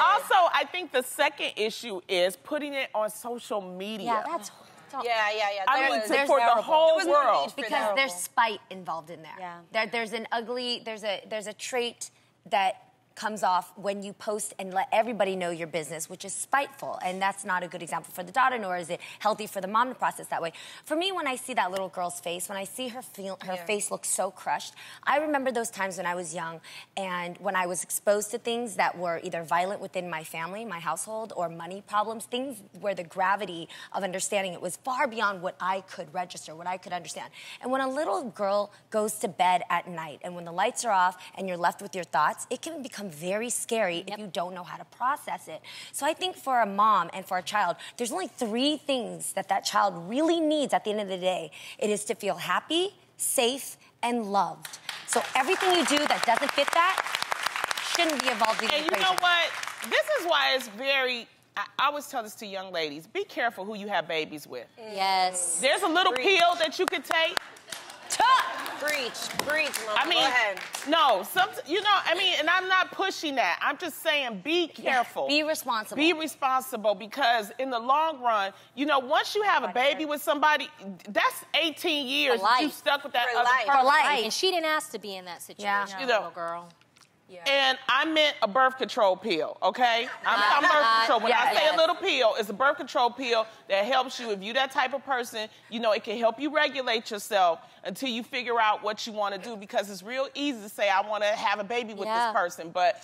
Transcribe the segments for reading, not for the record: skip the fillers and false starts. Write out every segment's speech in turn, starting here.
Also, I think the second issue is putting it on social media. Yeah, that's... Yeah. I mean, for the whole world. Because there's spite involved in there. Yeah. There's an ugly, there's a trait that comes off when you post and let everybody know your business, which is spiteful. And that's not a good example for the daughter, nor is it healthy for the mom to process that way. For me, when I see that little girl's face, when I see her face look so crushed, I remember those times when I was young and when I was exposed to things that were either violent within my family, my household, or money problems, things where the gravity of understanding it was far beyond what I could register, what I could understand. And when a little girl goes to bed at night and when the lights are off and you're left with your thoughts, it can become very scary if you don't know how to process it. So I think for a mom and for a child, there's only 3 things that that child really needs at the end of the day. It is to feel happy, safe, and loved. So everything you do that doesn't fit that shouldn't be involved in the equation. And you know what? This is why it's very... I always tell this to young ladies, be careful who you have babies with. Yes. There's a little pill that you can take. Preach, Mama. I mean, go ahead. No, and I'm not pushing that. I'm just saying be careful. Be responsible. Be responsible because in the long run, once you have a baby with somebody, that's 18 years that you stuck with that other person. For life. And she didn't ask to be in that situation, little girl. Yeah. And I meant a birth control pill, okay? I'm birth control. When I say a little pill, it's a birth control pill that helps you. If you're that type of person, it can help you regulate yourself until you figure out what you want to do because it's real easy to say, I want to have a baby with this person. But,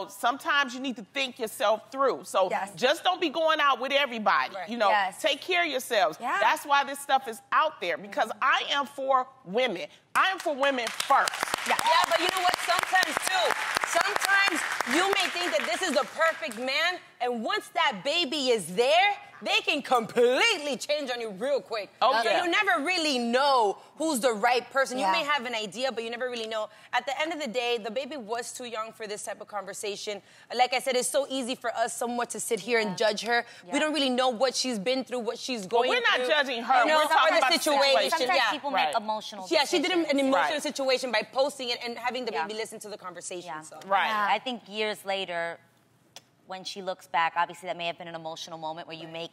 sometimes you need to think yourself through. So just don't be going out with everybody. Right. Take care of yourselves. Yeah. That's why this stuff is out there because I am for women. I am for women first. Yeah, but you know what? Sometimes you may think that this is the perfect man, and once that baby is there, they can completely change on you real quick. Oh, so you never really know who's the right person. You may have an idea, but you never really know. At the end of the day, the baby was too young for this type of conversation. Like I said, it's so easy for us somewhat to sit here and judge her. We don't really know what she's been through, what she's going through. We're not judging her. We're talking about the situation. Sometimes people make emotional decisions. Yeah, she did an emotional situation by posting it and having the baby listen to the conversation. So. Right. I think years later, when she looks back, obviously that may have been an emotional moment where you make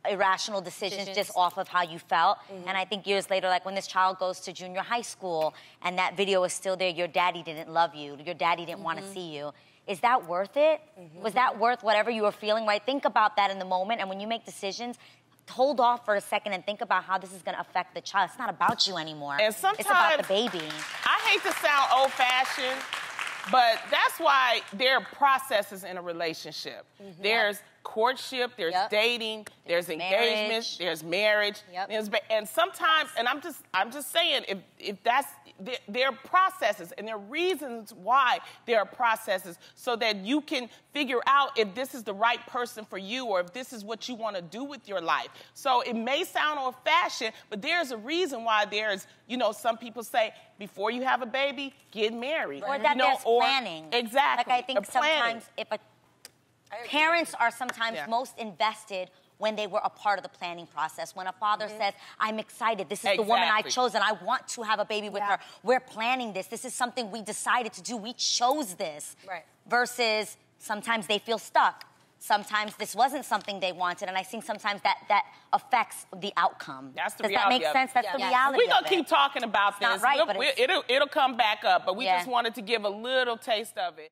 irrational decisions just off of how you felt. And I think years later, like when this child goes to junior high school and that video is still there, your daddy didn't love you, your daddy didn't want to see you. Is that worth it? Was that worth whatever you were feeling, right? Think about that in the moment, and when you make decisions, hold off for a second and think about how this is going to affect the child. It's not about you anymore. And sometimes, it's about the baby. I hate to sound old-fashioned, but that's why there are processes in a relationship. There's courtship, there's dating, there's engagement, there's marriage, and sometimes, and I'm just saying, if that's, there are processes and there are reasons why there are processes so that you can figure out if this is the right person for you or if this is what you want to do with your life. So it may sound old-fashioned, but there's a reason why there's, some people say, before you have a baby, get married. Or that there's planning. Exactly. Like I think sometimes parents are sometimes most invested when they were a part of the planning process. When a father says, I'm excited, this is the woman I chose and I want to have a baby with her. We're planning this. This is something we decided to do. We chose this. Right. Versus sometimes they feel stuck. Sometimes this wasn't something they wanted, and I think sometimes that affects the outcome. That's the Does reality that make sense? That's the reality We're going to keep talking about this. Not right, but it'll come back up, but we just wanted to give a little taste of it.